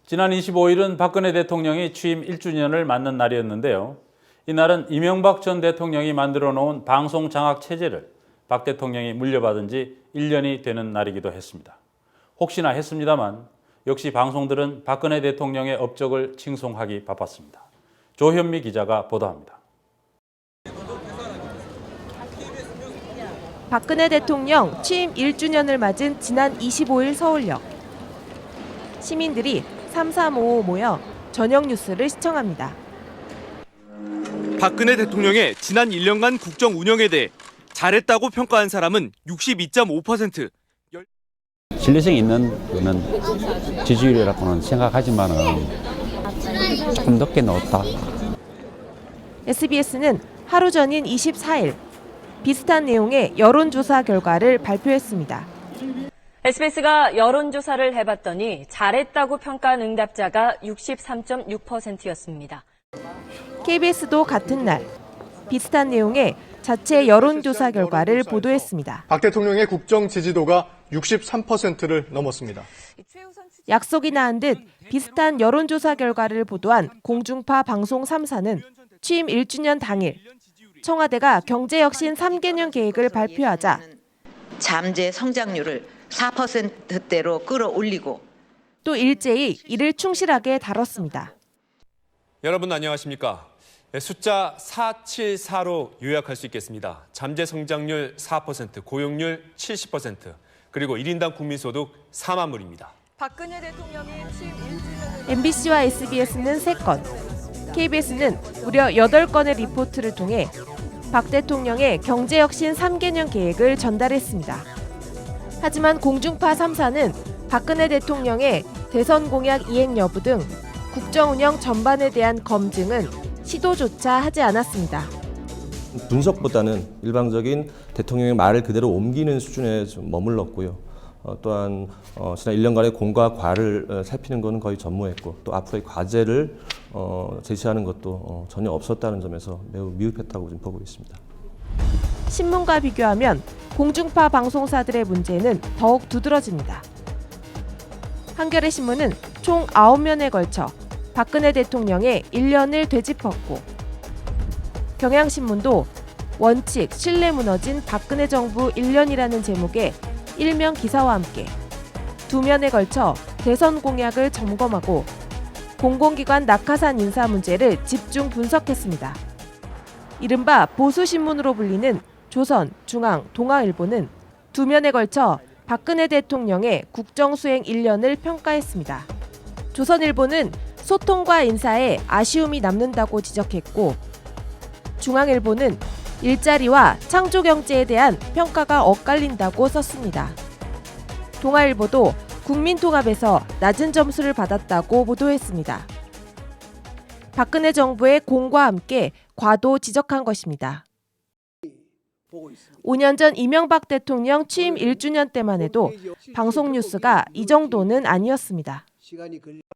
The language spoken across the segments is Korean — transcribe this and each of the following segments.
지난 25일은 박근혜 대통령이 취임 1주년을 맞는 날이었는데요. 이날은 이명박 전 대통령이 만들어 놓은 방송 장악 체제를 박 대통령이 물려받은 지 1년이 되는 날이기도 했습니다. 혹시나 했습니다만 역시 방송들은 박근혜 대통령의 업적을 칭송하기 바빴습니다. 조현미 기자가 보도합니다. 박근혜 대통령 취임 1주년을 맞은 지난 25일 서울역. 시민들이 3355 모여 저녁 뉴스를 시청합니다. 박근혜 대통령의 지난 1년간 국정 운영에 대해 잘했다고 평가한 사람은 62.5%. 신뢰성 있는 그런 지지율이라고는 생각하지만은 조금 늦게 넣었다. SBS는 하루 전인 24일 비슷한 내용의 여론조사 결과를 발표했습니다. SBS가 여론조사를 해봤더니 잘했다고 평가한 응답자가 63.6%였습니다. KBS도 같은 날 비슷한 내용의 자체 여론조사 결과를 보도했습니다. 박 대통령의 국정 지지도가 63%를 넘었습니다. 약속이 나은 듯 비슷한 여론조사 결과를 보도한 공중파 방송 3사는 취임 1주년 당일 청와대가 경제혁신 3개년 계획을 발표하자 잠재 성장률을 4%대로 끌어올리고 또 일제히 이를 충실하게 다뤘습니다. 여러분 안녕하십니까? 숫자 474로 요약할 수 있겠습니다. 잠재 성장률 4%, 고용률 70%, 그리고 1인당 국민소득 4만 불입니다. 박근혜 대통령이 취임 1주년을 MBC와 SBS는 3건, KBS는 무려 8건의 리포트를 통해 박 대통령의 경제혁신 3개년 계획을 전달했습니다. 하지만 공중파 3사는 박근혜 대통령의 대선 공약 이행 여부 등 국정 운영 전반에 대한 검증은 시도조차 하지 않았습니다. 분석보다는 일방적인 대통령의 말을 그대로 옮기는 수준에 좀 머물렀고요. 또한 지난 1년간의 공과 과를 살피는 것은 거의 전무했고 또 앞으로의 과제를 제시하는 것도 전혀 없었다는 점에서 매우 미흡했다고 좀 보고 있습니다. 신문과 비교하면 공중파 방송사들의 문제는 더욱 두드러집니다. 한겨레 신문은 총 9면에 걸쳐 박근혜 대통령의 1년을 되짚었고 경향신문도 원칙, 신뢰 무너진 박근혜 정부 1년이라는 제목의 일면 기사와 함께 2면에 걸쳐 대선 공약을 점검하고 공공기관 낙하산 인사 문제를 집중 분석했습니다. 이른바 보수신문으로 불리는 조선, 중앙, 동아일보는 2면에 걸쳐 박근혜 대통령의 국정수행 1년을 평가했습니다. 조선일보는 소통과 인사에 아쉬움이 남는다고 지적했고 중앙일보는 일자리와 창조경제에 대한 평가가 엇갈린다고 썼습니다. 동아일보도 국민통합에서 낮은 점수를 받았다고 보도했습니다. 박근혜 정부의 공과 함께 과도 지적한 것입니다. 5년 전 이명박 대통령 취임 1주년 때만 해도 방송 뉴스가 이 정도는 아니었습니다.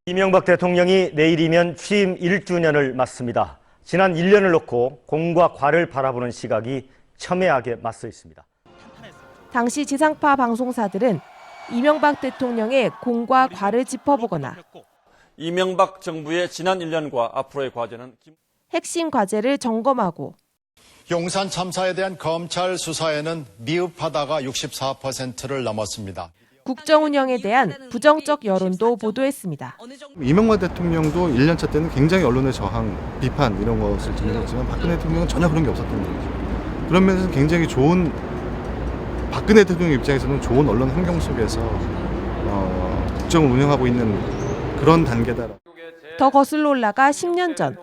이명박 대통령이 내일이면 취임 1주년을 맞습니다. 지난 1년을 놓고 공과 과를 바라보는 시각이 첨예하게 맞서 있습니다. 당시 지상파 방송사들은 이명박 대통령의 공과 과를 짚어보거나 이명박 정부의 지난 1년과 앞으로의 과제는 핵심 과제를 점검하고 용산 참사에 대한 검찰 수사에는 미흡하다가 64%를 넘었습니다. 국정 운영에 대한 부정적 여론도 보도했습니다. 이명박 대통령도 1년차 때는 굉장히 언론의 저항, 비판 이런 것을 진행했지만 박근혜 대통령은 전혀 그런 게 없었던 거죠. 그런 면에서 굉장히 좋은 박근혜 대통령 입장에서는 좋은 언론 환경 속에서 국정을 운영하고 있는 그런 단계다. 더 거슬러 올라가 10년 전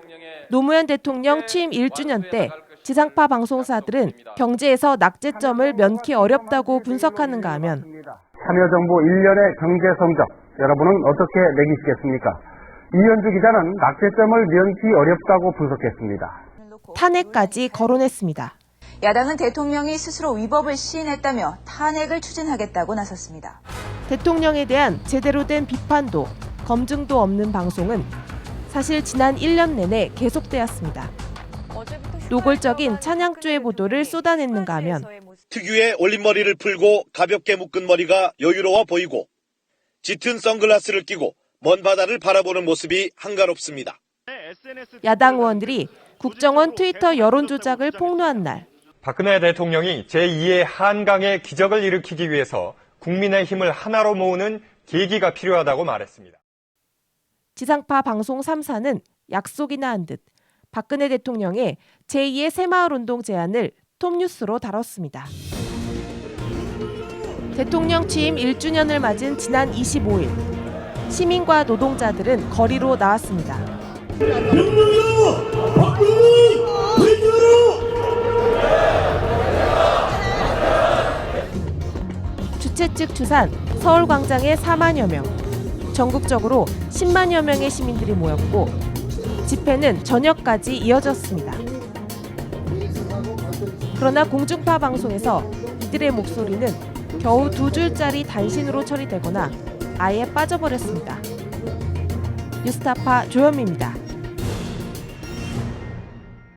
노무현 대통령 취임 1주년 때 지상파 방송사들은 경제에서 낙제점을 면키 어렵다고 분석하는가 하면 참여정부 1년의 경제 성적 여러분은 어떻게 매기시겠습니까? 이현주 기자는 낙제점을 면키 어렵다고 분석했습니다. 탄핵까지 거론했습니다. 야당은 대통령이 스스로 위법을 시인했다며 탄핵을 추진하겠다고 나섰습니다. 대통령에 대한 제대로 된 비판도 검증도 없는 방송은 사실 지난 1년 내내 계속되었습니다. 노골적인 찬양조의 보도를 쏟아냈는가 하면 특유의 올림머리를 풀고 가볍게 묶은 머리가 여유로워 보이고 짙은 선글라스를 끼고 먼 바다를 바라보는 모습이 한가롭습니다. 야당 의원들이 국정원 트위터 여론 조작을 폭로한 날, 박근혜 대통령이 제2의 한강의 기적을 일으키기 위해서 국민의 힘을 하나로 모으는 계기가 필요하다고 말했습니다. 지상파 방송 3사는 약속이나 한 듯 박근혜 대통령의 제2의 새마을운동 제안을 톱뉴스로 다뤘습니다. 대통령 취임 1주년을 맞은 지난 25일, 시민과 노동자들은 거리로 나왔습니다. 주최 측 추산 서울광장에 4만여 명, 전국적으로 10만여 명의 시민들이 모였고 집회는 저녁까지 이어졌습니다. 그러나 공중파 방송에서 이들의 목소리는 겨우 2줄짜리 단신으로 처리되거나 아예 빠져버렸습니다. 뉴스타파 조현미입니다.